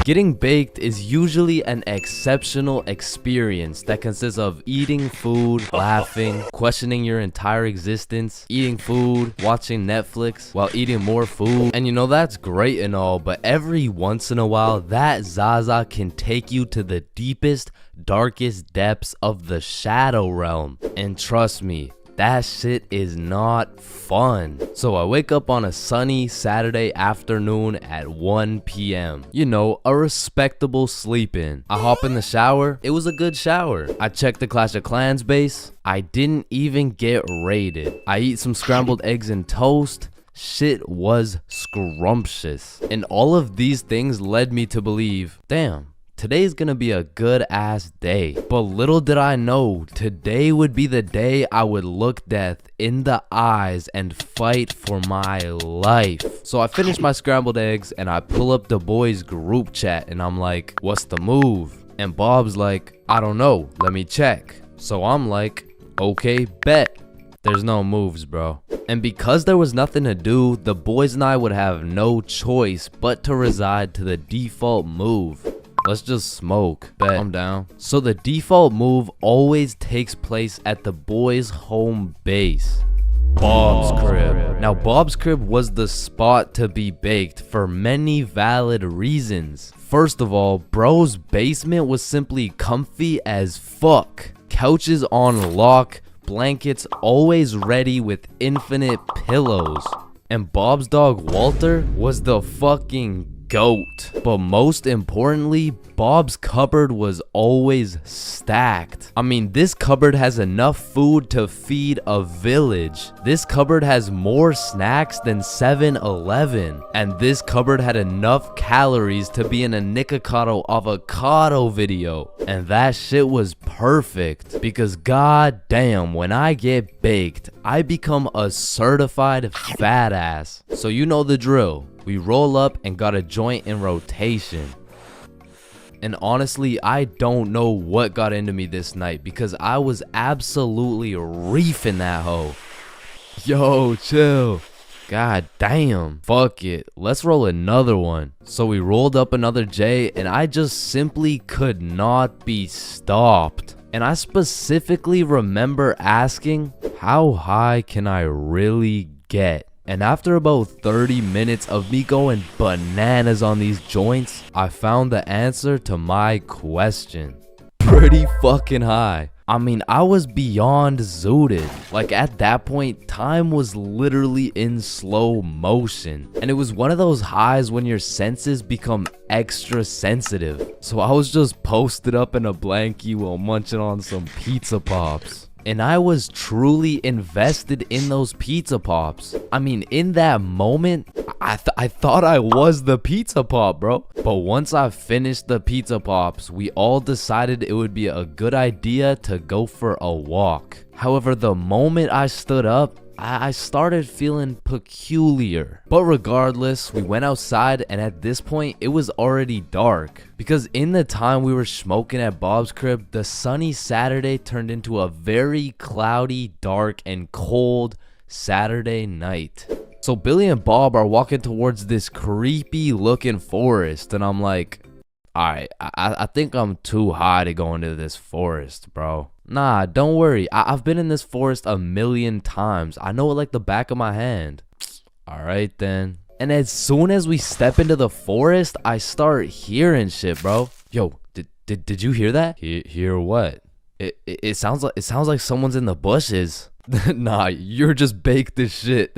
Getting baked is usually an exceptional experience that consists of eating food, laughing, questioning your entire existence, eating food, watching Netflix while eating more food. And you know, that's great and all, but every once in a while, that Zaza can take you to the deepest, darkest depths of the shadow realm. And trust me, that shit is not fun. So I wake up on a sunny Saturday afternoon at 1 p.m. You know, a respectable sleep in. I hop in the shower. It was a good shower. I check the Clash of Clans base. I didn't even get raided. I eat some scrambled eggs and toast. Shit was scrumptious. And all of these things led me to believe, damn, today's gonna be a good ass day. But little did I know, today would be the day I would look death in the eyes and fight for my life. So I finish my scrambled eggs and I pull up the boys group chat and I'm like, what's the move? And Bob's like, I don't know, let me check. So I'm like, okay, bet. There's no moves, bro. And because there was nothing to do, the boys and I would have no choice but to reside to the default move. Let's just smoke. Bet. I'm down. So the default move always takes place at the boys' home base, Bob's crib. Now, Bob's crib was the spot to be baked for many valid reasons. First of all, bro's basement was simply comfy as fuck. Couches on lock, blankets always ready with infinite pillows. And Bob's dog Walter was the fucking GOAT. But most importantly, Bob's cupboard was always stacked. I mean, this cupboard has enough food to feed a village. This cupboard has more snacks than 7-Eleven. And this cupboard had enough calories to be in a Nikocado avocado video. And that shit was perfect. Because goddamn, when I get baked, I become a certified fat ass. So you know the drill. We roll up and got a joint in rotation. And honestly, I don't know what got into me this night because I was absolutely reefing that hoe. Yo, chill. God damn. Fuck it. Let's roll another one. So we rolled up another J and I just simply could not be stopped. And I specifically remember asking, how high can I really get? And after about 30 minutes of me going bananas on these joints, I found the answer to my question. Pretty fucking high. I mean, I was beyond zooted. Like at that point, time was literally in slow motion. And it was one of those highs when your senses become extra sensitive. So I was just posted up in a blankie while munching on some pizza pops. And I was truly invested in those pizza pops. I mean, in that moment, I thought I was the pizza pop, bro. But once I finished the pizza pops, we all decided it would be a good idea to go for a walk. However, the moment I stood up, I started feeling peculiar. But regardless, we went outside and at this point it was already dark. Because in the time we were smoking at Bob's crib, the sunny Saturday turned into a very cloudy, dark, and cold Saturday night. So Billy and Bob are walking towards this creepy looking forest and I'm like, alright, I think I'm too high to go into this forest, bro. Nah, don't worry. I've been in this forest a million times. I know it like the back of my hand. Alright then. And as soon as we step into the forest, I start hearing shit, bro. Yo, did you hear that? Hear what? It sounds like someone's in the bushes. Nah, you're just baked as shit.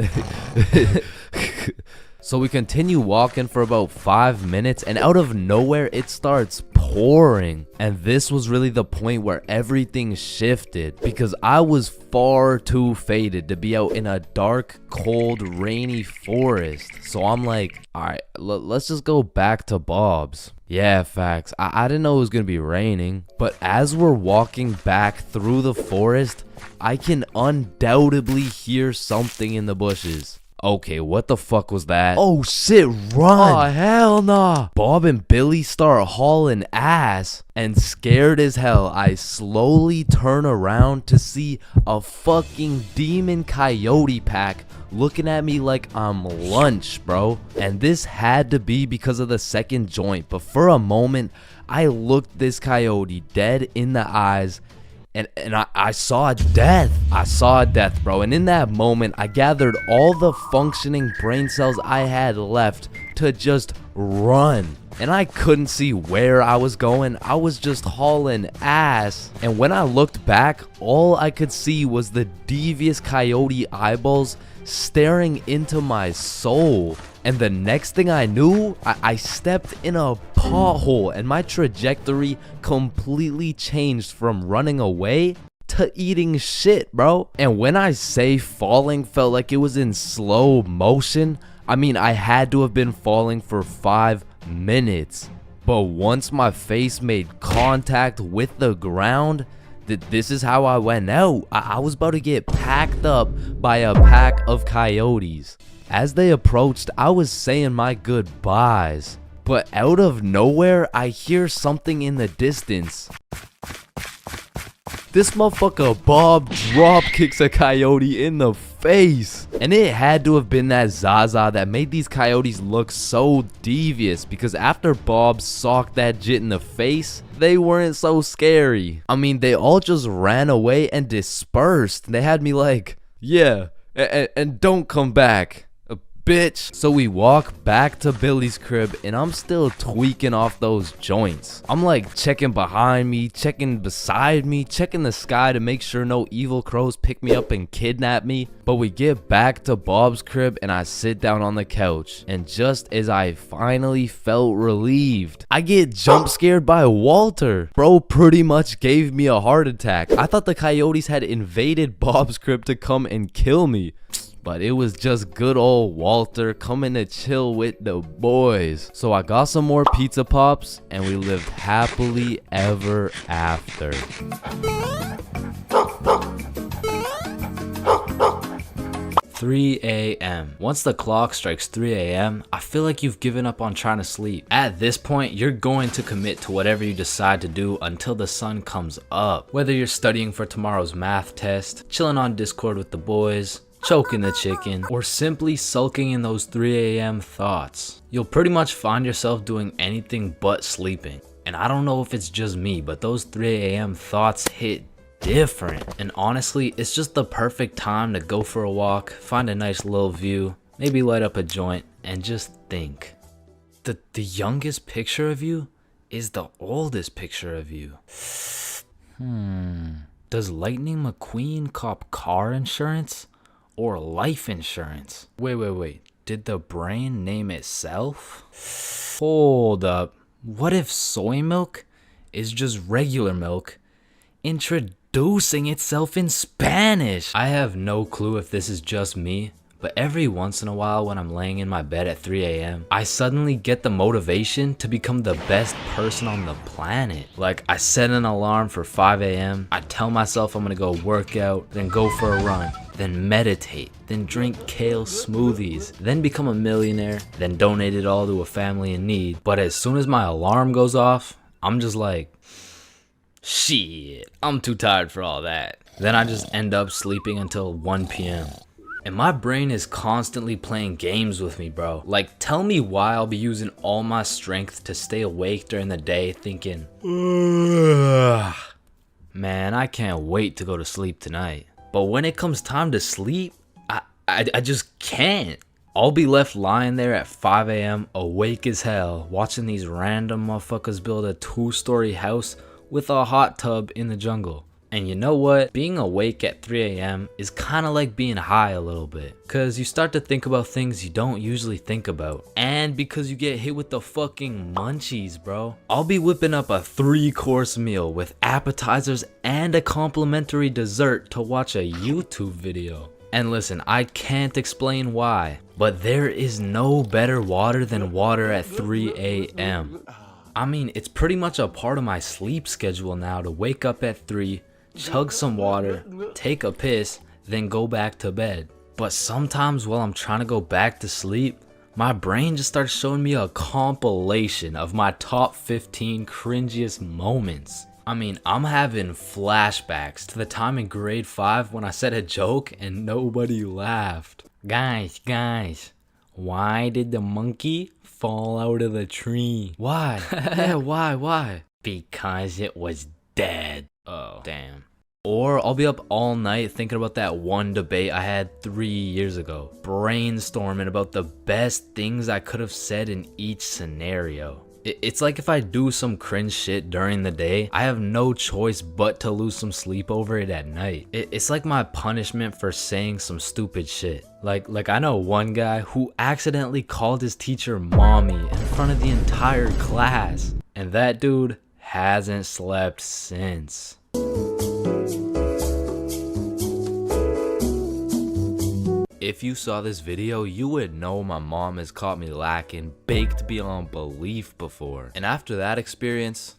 So we continue walking for about 5 minutes and out of nowhere it starts pouring. And this was really the point where everything shifted because I was far too faded to be out in a dark, cold, rainy forest. So I'm like, alright, let's just go back to Bob's. Yeah, facts. I didn't know it was gonna be raining. But as we're walking back through the forest, I can undoubtedly hear something in the bushes. Okay, what the fuck was that? Oh shit, run! Oh hell nah! Bob and Billy start hauling ass, and scared as hell, I slowly turn around to see a fucking demon coyote pack looking at me like I'm lunch, bro. And this had to be because of the second joint, but for a moment, I looked this coyote dead in the eyes, and I saw death. I saw death, bro. And in that moment, I gathered all the functioning brain cells I had left to just run. And I couldn't see where I was going. I was just hauling ass. And when I looked back, all I could see was the devious coyote eyeballs staring into my soul. And the next thing I knew, I stepped in a pothole, and my trajectory completely changed from running away to eating shit, bro. And when I say falling felt like it was in slow motion, I mean I had to have been falling for 5 minutes. But once my face made contact with the ground, this is how I went out. I was about to get packed up by a pack of coyotes. As they approached, I was saying my goodbyes, but out of nowhere, I hear something in the distance. This motherfucker Bob drop kicks a coyote in the face. And it had to have been that Zaza that made these coyotes look so devious, because after Bob socked that jit in the face, they weren't so scary. I mean, they all just ran away and dispersed. They had me like, yeah, and don't come back, bitch. So we walk back to Billy's crib, and I'm still tweaking off those joints. I'm like checking behind me, checking beside me, checking the sky to make sure no evil crows pick me up and kidnap me. But we get back to Bob's crib, and I sit down on the couch, and just as I finally felt relieved, I get jump scared by Walter. Bro pretty much gave me a heart attack. I thought the coyotes had invaded Bob's crib to come and kill me, but it was just good old Walter coming to chill with the boys. So I got some more pizza pops, and we lived happily ever after. 3 a.m. Once the clock strikes 3 a.m., I feel like you've given up on trying to sleep. At this point, you're going to commit to whatever you decide to do until the sun comes up. Whether you're studying for tomorrow's math test, chilling on Discord with the boys, choking the chicken, or simply sulking in those 3 a.m. thoughts, you'll pretty much find yourself doing anything but sleeping. And I don't know if it's just me, but those 3 a.m. thoughts hit different. And honestly, it's just the perfect time to go for a walk, find a nice little view, maybe light up a joint, and just think. The youngest picture of you is the oldest picture of you. Does Lightning McQueen cop car insurance or life insurance? Wait. Did the brain name itself? Hold up. What if soy milk is just regular milk introducing itself in Spanish? I have no clue if this is just me, but every once in a while when I'm laying in my bed at 3 a.m., I suddenly get the motivation to become the best person on the planet. Like, I set an alarm for 5 a.m., I tell myself I'm gonna go work out, then go for a run, then meditate, then drink kale smoothies, then become a millionaire, then donate it all to a family in need. But as soon as my alarm goes off, I'm just like, shit, I'm too tired for all that. Then I just end up sleeping until 1 p.m. And my brain is constantly playing games with me, bro. Like, tell me why I'll be using all my strength to stay awake during the day thinking, ugh, man, I can't wait to go to sleep tonight. But when it comes time to sleep, I just can't. I'll be left lying there at 5 a.m. awake as hell, watching these random motherfuckers build a 2-story house with a hot tub in the jungle. And you know what? Being awake at 3 a.m. is kind of like being high a little bit. Cause you start to think about things you don't usually think about. And because you get hit with the fucking munchies, bro. I'll be whipping up a 3-course meal with appetizers and a complimentary dessert to watch a YouTube video. And listen, I can't explain why, but there is no better water than water at 3 a.m. I mean, it's pretty much a part of my sleep schedule now to wake up at 3, chug some water, take a piss, then go back to bed. But sometimes while I'm trying to go back to sleep, my brain just starts showing me a compilation of my top 15 cringiest moments. I mean, I'm having flashbacks to the time in grade 5 when I said a joke and nobody laughed. Guys, why did the monkey fall out of the tree? Why? Yeah, why? Because it was dead. Oh, damn. Or I'll be up all night thinking about that one debate I had 3 years ago, brainstorming about the best things I could have said in each scenario. It's like if I do some cringe shit during the day, I have no choice but to lose some sleep over it at night. It's like my punishment for saying some stupid shit. Like I know one guy who accidentally called his teacher mommy in front of the entire class. And that dude hasn't slept since. If you saw this video, you would know my mom has caught me lacking baked beyond belief before. And after that experience,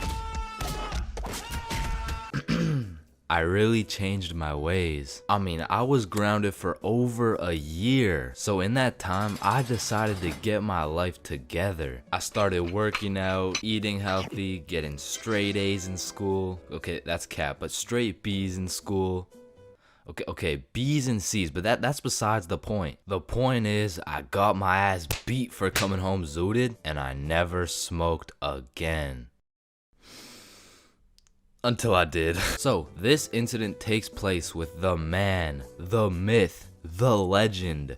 I really changed my ways. I mean, I was grounded for over a year. So in that time, I decided to get my life together. I started working out, eating healthy, getting straight A's in school. Okay, that's cap, but straight B's in school. Okay, B's and C's, but that's besides the point. The point is, I got my ass beat for coming home zooted, and I never smoked again. Until I did. So, this incident takes place with the man, the myth, the legend,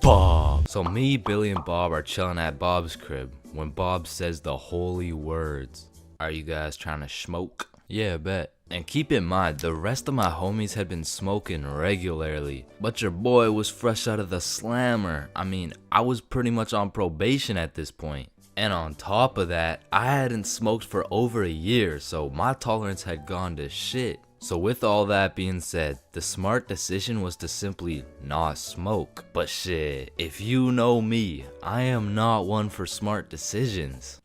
Bob. So me, Billy, and Bob are chilling at Bob's crib when Bob says the holy words. Are you guys trying to smoke? Yeah, bet. And keep in mind, the rest of my homies had been smoking regularly, but your boy was fresh out of the slammer. I mean, I was pretty much on probation at this point. And on top of that, I hadn't smoked for over a year, so my tolerance had gone to shit. So with all that being said, the smart decision was to simply not smoke. But shit, if you know me, I am not one for smart decisions.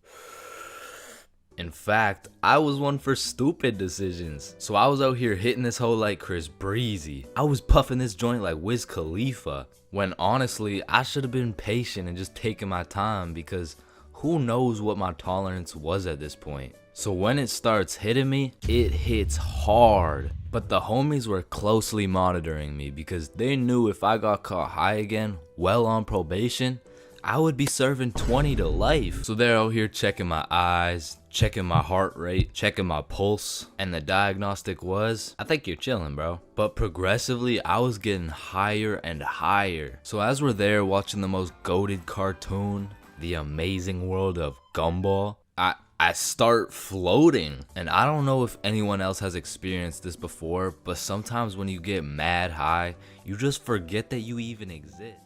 In fact, I was one for stupid decisions. So I was out here hitting this hoe like Chris Breezy. I was puffing this joint like Wiz Khalifa. When honestly, I should have been patient and just taken my time because who knows what my tolerance was at this point. So when it starts hitting me, it hits hard. But the homies were closely monitoring me because they knew if I got caught high again, well on probation, I would be serving 20 to life. So they're out here checking my eyes, checking my heart rate, checking my pulse, and the diagnostic was, I think you're chilling, bro. But progressively, I was getting higher and higher. So as we're there watching the most goated cartoon, The Amazing World of Gumball, I start floating. And I don't know if anyone else has experienced this before, but sometimes when you get mad high, you just forget that you even exist.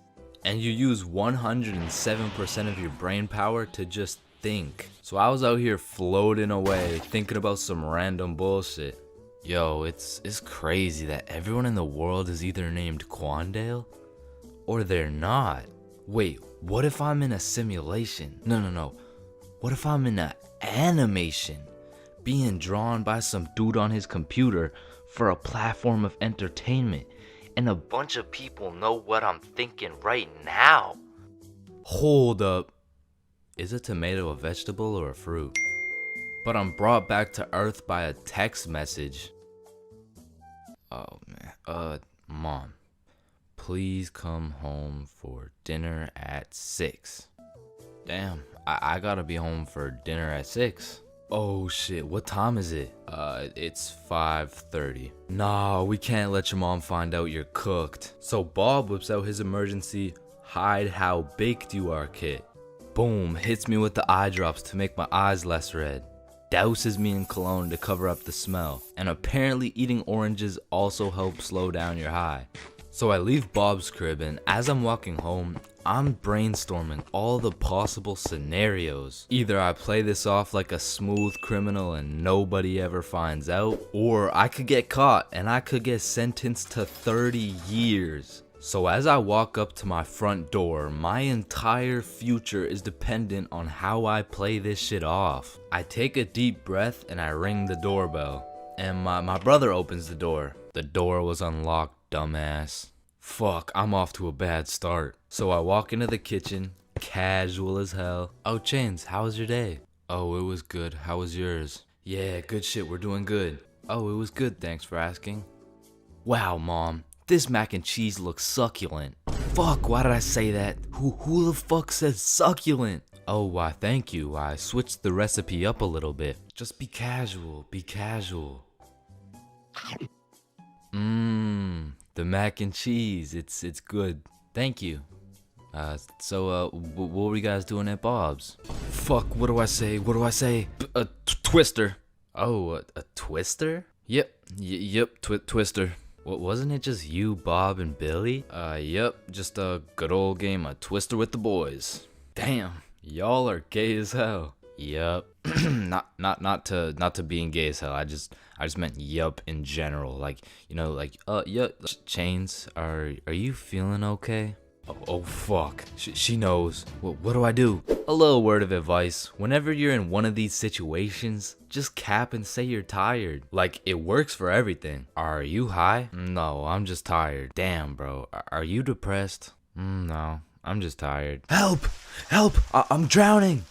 And you use 107% of your brain power to just think. So I was out here floating away, thinking about some random bullshit. Yo, it's crazy that everyone in the world is either named Quandale or they're not. Wait, what if I'm in a simulation? No. What if I'm in an animation being drawn by some dude on his computer for a platform of entertainment? And a bunch of people know what I'm thinking right now. Hold up. Is a tomato a vegetable or a fruit? But I'm brought back to earth by a text message. Oh man. Mom, please come home for dinner at 6. Damn, I gotta be home for dinner at 6. Oh shit, what time is it? It's 5:30. Nah, we can't let your mom find out you're cooked. So Bob whips out his emergency hide how baked you are kit. Boom, hits me with the eye drops to make my eyes less red. Douses me in cologne to cover up the smell. And apparently eating oranges also helps slow down your high. So I leave Bob's crib, and as I'm walking home, I'm brainstorming all the possible scenarios. Either I play this off like a smooth criminal and nobody ever finds out, or I could get caught and I could get sentenced to 30 years. So as I walk up to my front door, my entire future is dependent on how I play this shit off. I take a deep breath and I ring the doorbell. And my brother opens the door. The door was unlocked, dumbass. Fuck, I'm off to a bad start. So I walk into the kitchen, casual as hell. Oh, Chains, how was your day? Oh, it was good. How was yours? Yeah, good shit, we're doing good. Oh, it was good, thanks for asking. Wow, Mom, this mac and cheese looks succulent. Fuck, why did I say that? Who the fuck says succulent? Oh, why, thank you. I switched the recipe up a little bit. Just be casual, be casual. The mac and cheese, it's good. Thank you. So what were you guys doing at Bob's? Fuck, what do I say? A twister. Oh, a twister? Yep, twister. What, wasn't it just you, Bob, and Billy? Yep, just a good old game of Twister with the boys. Damn, y'all are gay as hell. Yup. not to being gay as hell. I just meant yup in general. Like, you know, like yup. Chains, are you feeling okay? Oh fuck. She knows. What do I do? A little word of advice. Whenever you're in one of these situations, just cap and say you're tired. Like, it works for everything. Are you high? No, I'm just tired. Damn, bro. Are you depressed? No, I'm just tired. Help! I'm drowning!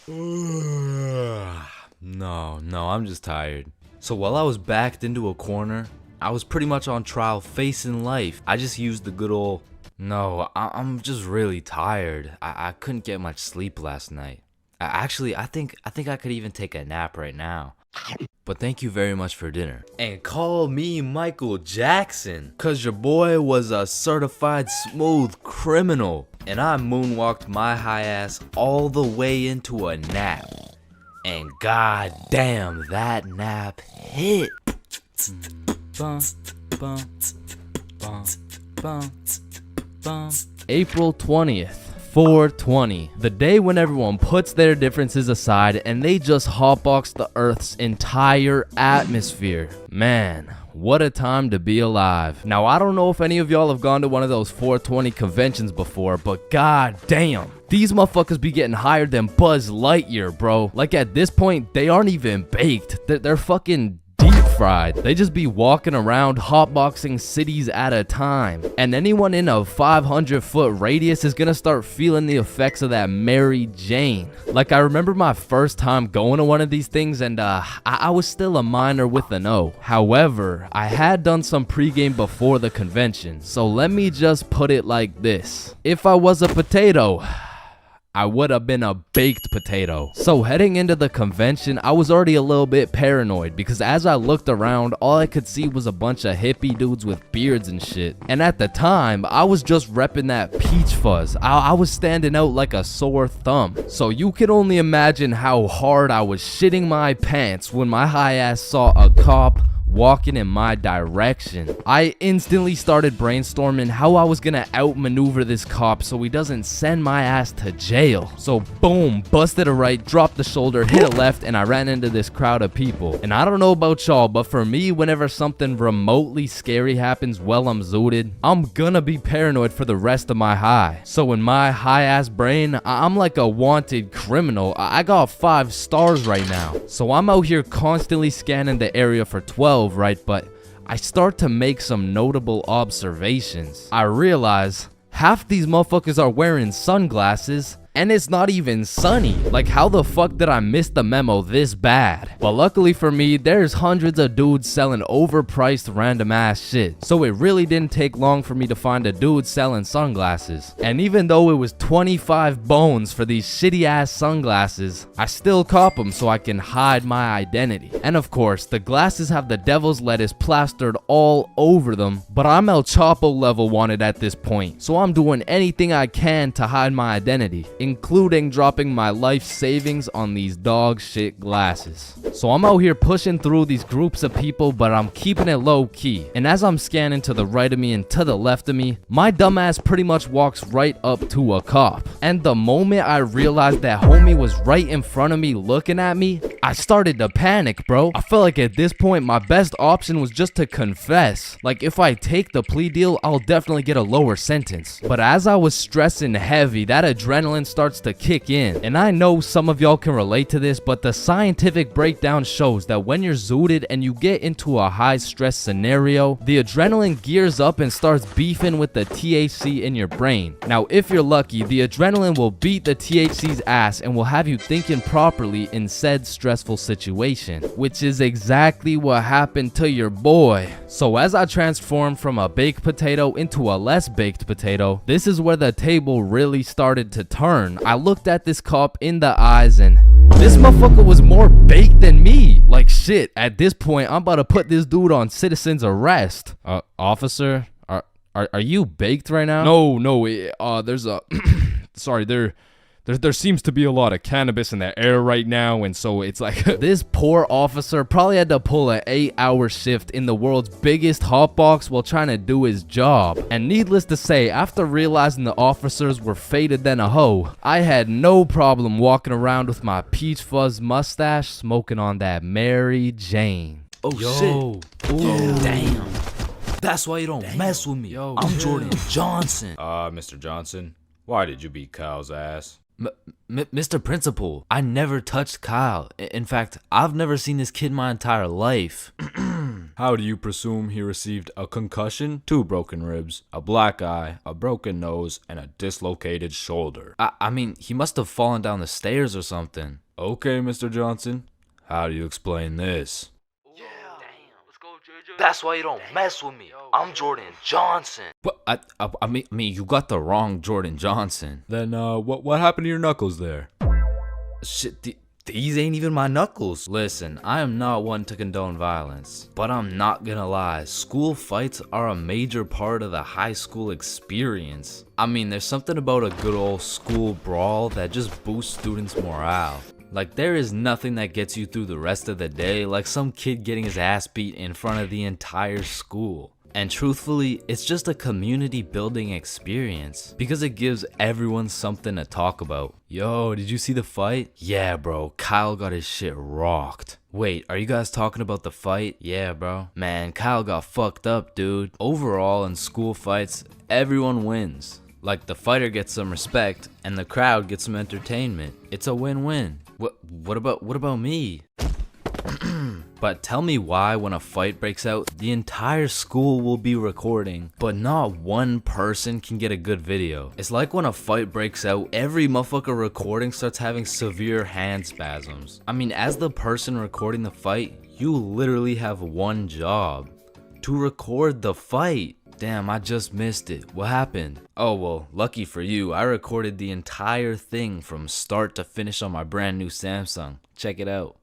No, I'm just tired. So while I was backed into a corner, I was pretty much on trial facing life. I just used the good old, no, I'm just really tired. I couldn't get much sleep last night. Actually, I think I could even take a nap right now. But thank you very much for dinner. And call me Michael Jackson, cause your boy was a certified smooth criminal. And I moonwalked my high ass all the way into a nap. And god damn, that nap hit. April 20th. 420, the day when everyone puts their differences aside and they just hotbox the Earth's entire atmosphere. Man, what a time to be alive. Now, I don't know if any of y'all have gone to one of those 420 conventions before, but god damn, these motherfuckers be getting higher than Buzz Lightyear, bro. Like, at this point, they aren't even baked. They're fucking deep fried. They just be walking around hotboxing cities at a time, and anyone in a 500-foot radius is gonna start feeling the effects of that Mary Jane. Like, I remember my first time going to one of these things, and I was still a minor with an O. However, I had done some pregame before the convention, so let me just put it like this: if I was a potato, I would have been a baked potato. So heading into the convention, I was already a little bit paranoid because as I looked around, all I could see was a bunch of hippie dudes with beards and shit. And at the time, I was just repping that peach fuzz. I was standing out like a sore thumb. So you can only imagine how hard I was shitting my pants when my high ass saw a cop walking in my direction. I instantly started brainstorming how I was gonna outmaneuver this cop so he doesn't send my ass to jail. So boom, busted a right, dropped the shoulder, hit a left, and I ran into this crowd of people. And I don't know about y'all, but for me, whenever something remotely scary happens while I'm zooted, I'm gonna be paranoid for the rest of my high. So in my high ass brain, I'm like a wanted criminal. I got 5 stars right now. So I'm out here constantly scanning the area for 12, right? But I start to make some notable observations. I realize half these motherfuckers are wearing sunglasses, and it's not even sunny. Like, how the fuck did I miss the memo this bad? But luckily for me, there's hundreds of dudes selling overpriced random ass shit. So it really didn't take long for me to find a dude selling sunglasses. And even though it was 25 bones for these shitty ass sunglasses, I still cop them so I can hide my identity. And of course, the glasses have the devil's lettuce plastered all over them, but I'm El Chapo level wanted at this point. So I'm doing anything I can to hide my identity, including dropping my life savings on these dog shit glasses. So I'm out here pushing through these groups of people, but I'm keeping it low key. And as I'm scanning to the right of me and to the left of me, my dumbass pretty much walks right up to a cop. And the moment I realized that homie was right in front of me looking at me, I started to panic, bro. I felt like at this point, my best option was just to confess. Like, if I take the plea deal, I'll definitely get a lower sentence. But as I was stressing heavy, that adrenaline starts to kick in. And I know some of y'all can relate to this, but the scientific breakdown shows that when you're zooted and you get into a high stress scenario, the adrenaline gears up and starts beefing with the THC in your brain. Now, if you're lucky, the adrenaline will beat the THC's ass and will have you thinking properly in said stressful situation, which is exactly what happened to your boy. So as I transformed from a baked potato into a less baked potato, this is where the table really started to turn. I looked at this cop in the eyes and this motherfucker was more baked than me. Like shit, at this point, I'm about to put this dude on citizen's arrest. Officer, are you baked right now? No, there's a sorry, there seems to be a lot of cannabis in the air right now, and so it's like this poor officer probably had to pull an 8-hour shift in the world's biggest hotbox while trying to do his job. And needless to say, after realizing the officers were faded than a hoe, I had no problem walking around with my peach fuzz mustache smoking on that Mary Jane. Oh shit. Ooh, damn. That's why you don't mess with me. I'm Jordan Johnson. Mr. Johnson, why did you beat Kyle's ass? Mr. Principal, I never touched Kyle. In fact, I've never seen this kid my entire life. How do you presume he received a concussion, 2 broken ribs, a black eye, a broken nose, and a dislocated shoulder? I mean, he must have fallen down the stairs or something. Okay, Mr. Johnson, how do you explain this? That's why you don't mess with me. I'm Jordan Johnson. But I mean, you got the wrong Jordan Johnson. Then, what happened to your knuckles there? Shit, these ain't even my knuckles. Listen, I am not one to condone violence, but I'm not gonna lie, school fights are a major part of the high school experience. I mean, there's something about a good old school brawl that just boosts students' morale. Like, there is nothing that gets you through the rest of the day like some kid getting his ass beat in front of the entire school. And truthfully, it's just a community building experience because it gives everyone something to talk about. Yo, did you see the fight? Yeah, bro, Kyle got his shit rocked. Wait, are you guys talking about the fight? Yeah, bro. Man, Kyle got fucked up, dude. Overall, in school fights, everyone wins. Like, the fighter gets some respect and the crowd gets some entertainment. It's a win-win. What about me? But tell me why when a fight breaks out, the entire school will be recording, but not one person can get a good video. It's like when a fight breaks out, every motherfucker recording starts having severe hand spasms. I mean, as the person recording the fight, you literally have one job: to record the fight. Damn, I just missed it. What happened? Oh, well, lucky for you, I recorded the entire thing from start to finish on my brand new Samsung. Check it out.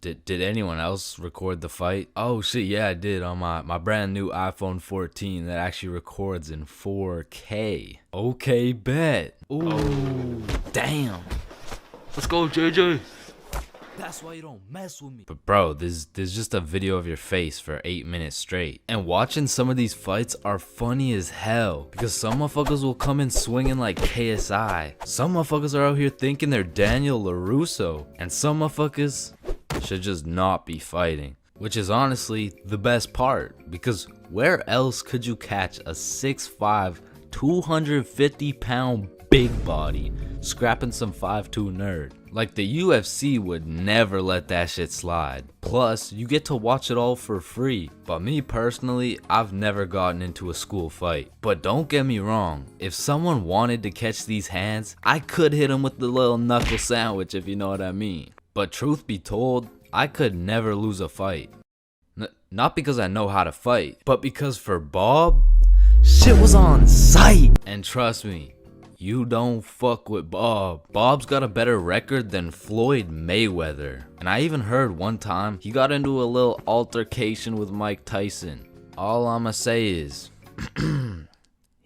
Did anyone else record the fight? Oh shit, yeah, I did on my brand new iPhone 14 that actually records in 4K. Okay, bet. Ooh, oh, damn. Let's go, JJ. That's why you don't mess with me. But bro, there's just a video of your face for 8 minutes straight. And watching some of these fights are funny as hell, because some motherfuckers will come in swinging like KSI. Some motherfuckers are out here thinking they're Daniel LaRusso. And some motherfuckers should just not be fighting. Which is honestly the best part, because where else could you catch a 6'5", 250-pound big body scrapping some 5'2" nerd? Like, the UFC would never let that shit slide. Plus, you get to watch it all for free. But me personally, I've never gotten into a school fight. But don't get me wrong, if someone wanted to catch these hands, I could hit them with the little knuckle sandwich, if you know what I mean. But truth be told, I could never lose a fight. Not because I know how to fight, but because for Bob, shit was on sight. And trust me, you don't fuck with Bob. Bob's got a better record than Floyd Mayweather. And I even heard one time he got into a little altercation with Mike Tyson. All I'ma say is,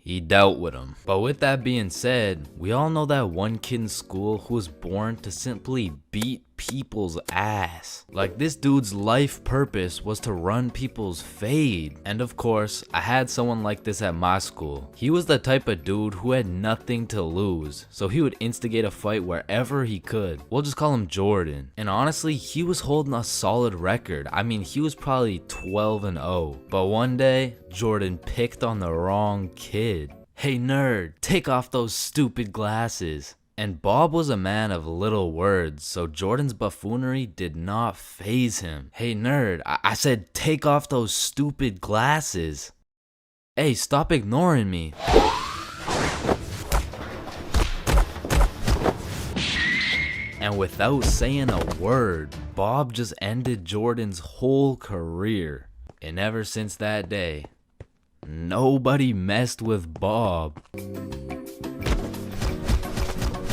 he dealt with him. But with that being said, we all know that one kid in school who was born to simply beat people's ass. Like, this dude's life purpose was to run people's fade. And of course, I had someone like this at my school. He was the type of dude who had nothing to lose, so he would instigate a fight wherever he could. We'll just call him Jordan. And honestly, he was holding a solid record. I mean, he was probably 12-0. But one day, Jordan picked on the wrong kid. "Hey nerd, take off those stupid glasses." And Bob was a man of little words, so Jordan's buffoonery did not faze him. "Hey nerd, I said take off those stupid glasses." "Hey, stop ignoring me." And without saying a word, Bob just ended Jordan's whole career. And ever since that day, nobody messed with Bob.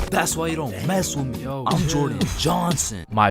That's why you don't mess with me. Yo, I'm Jordan Johnson. My